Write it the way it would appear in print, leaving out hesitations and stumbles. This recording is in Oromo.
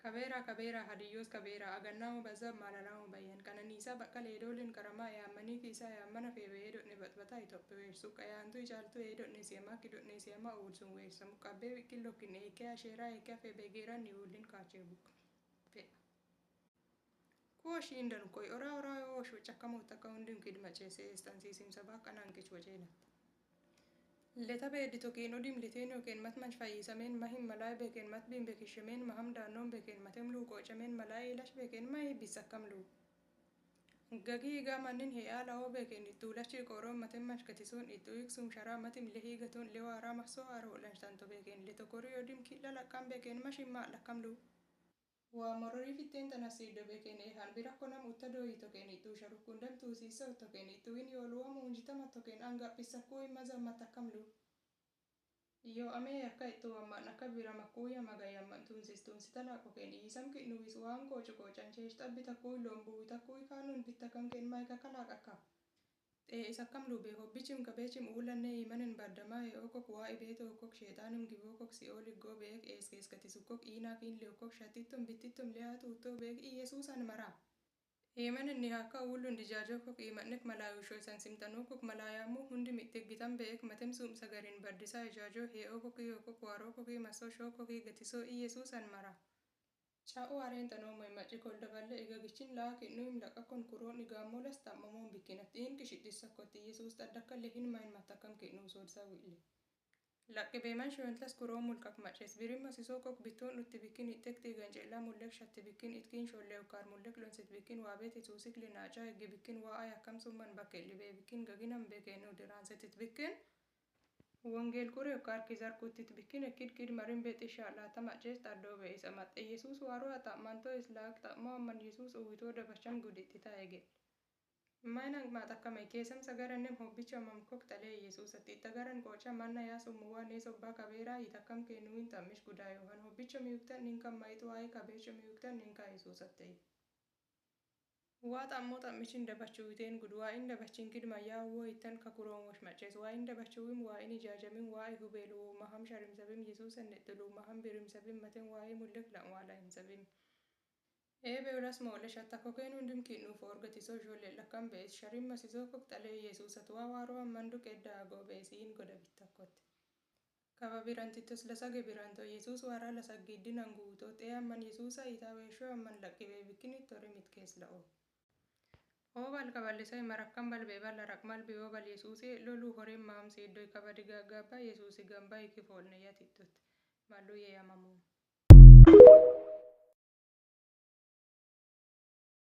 Kabeera hadiyyos kabeera agannaamu bazab maalalaamu bayyan qananiisaa bakka leedooliin qaramaa yaammanii fiisaa yaammana feebee dhodne batbataa Itoophiyaa weersu qayaantu ijaaltu dhodne siyamaa kidhodne siyamaa uulsun weersamu qabbee wiqqin lokkin eekee asheeraa eekee feebee geeran ni uulin kaachee bukka fe'a. Kuwashiin dan koy oraa yoo shu cakkamoo takka hundin kidma ceesee istansiisimsa baqqanaan qichwa ceelatta. Leta beedi tokiin odim liteen yookiin matmanch fayyisameen mahim malaa beekeen matbiin beekishemeen maham daannoon beekeen matem luu qoocameen malaa ilash beekeen mahii bisakkam luu. Gagii gaamannin he'aa laoo beekeen ittuu lachii qooroon matem mashkatisuun ittuu iksum sharaa matim lehii gatuun lewaaraa mahsoo aroo lanshtanto beekeen letokorii odim killa laqqam beekeen mashimmaa lakkam luu. Waa mororii fitteen tanasiiddo beekeen eehaan bira konam utta dooyi tokeen ittuu sharukkundam tuusiisa tokeen ittuu in yooluwa muunjitama tokeen angaphissakuu himazammat akkam luu. Yoo amee akka ittuu ammaan akka bira makkuuya magayamman tuunsistuunsita laaqokeen iisam kidnuwis waan qoocu qoocancheesh xabbitakkuu lombuwitakkuu kaanuun bittakam keen maayika kalaaq akka. Isakkam luu beekoo bichim qabeechim uulannee himanin baddamaa okok waa ibeeto okok sheexaanim gibookok si'ooligoo beek eeskeeskatisukkok iinaakiin leokok shatittum bittittum lehaatuuttoo beek iyesuusan maraa. Himanin ni akka uulun dijaajokok imannek malaayushoo isan simtanuukok malaayaamuu hundi mittiggitan beek matemsuum sagarin baddisaa ijaajoo hee'okokii okok waarookokii masoo shookokii gatisoo iyesuusan maraa. Chaa'u waareen tanoomoy macci koldaballe igagichin laakin nuim laqakon kuroon igaamolas tammamoon bikkinattiin kishidhisakkotti Yesuus taddakka lehin main mattakkam kidnuu soodsaa wi'le. Laqqi beeman shoentlas kuroon mulqak maces birimma sisookok bittoon utti bikkin ittektii ganceellaa mullek shatti bikkin itkiin shollee ukkaar mullek lonsit bikkin waabeet isuusik linaachaa eggi bikkin waa ayakkamsumman bakke libee bikkin gaginam beekeenuu diraansetit bikkin. Wongeel kuree kaarki zarkuutit bikkin ekkid marin beexishaa laata macees xaddoo beeysa maxxe Yesuus waaroo axaamantoo islaaq xa'moo amman Yesuus uwwitoo dabasham guditti taa'e gel. Maayinan maaxakkamay keessam sagarannem hobbicha mamkok talee Yesuusatti ittagaran qooca manna yaasummuwaa nee sobbaa kabeeraa itakkam kennuwin tammish gudaa yoohan hobbicha miyuktan ninkan mayitu waa'ee kabeecha miyuktan ninkaa Yesuusatta'e. Waa xammoo xammishin dabachuu witeen gudwaa in dabachin kidmayyaa woo ittan kakuroon wash macees waa in dabachuwim waa in ijaajamin waa i hubeeluu maham sharimsabim Yesuusan nexxiluu maham birimsabim maten waa i mullek lan waa laayimsabim. Eebeolas moolle shatta kokeen hundim kidnuuf orgatisoo ijoollee lakkam bees sharimma sisoo kok talee Yesuusatu waa waaroo amman duqeddaa agoo beesiin goda bittakkotte. Kaba birantittos lasage birantoo Yesuus waaraa lasaggiiddinan guutoo xee amman Yesuusa itaa weeshoo amman laqqibee bikkinit torimit kees la'oo. Oobal kaballisay marakkam balbee balla raqmal biyoobal Yesuusii loluu horeen maamsi iddoo kabadi gaggaabbaa Yesuusi gambaa ikifoolne yatittutti malluu yeeyamamoo.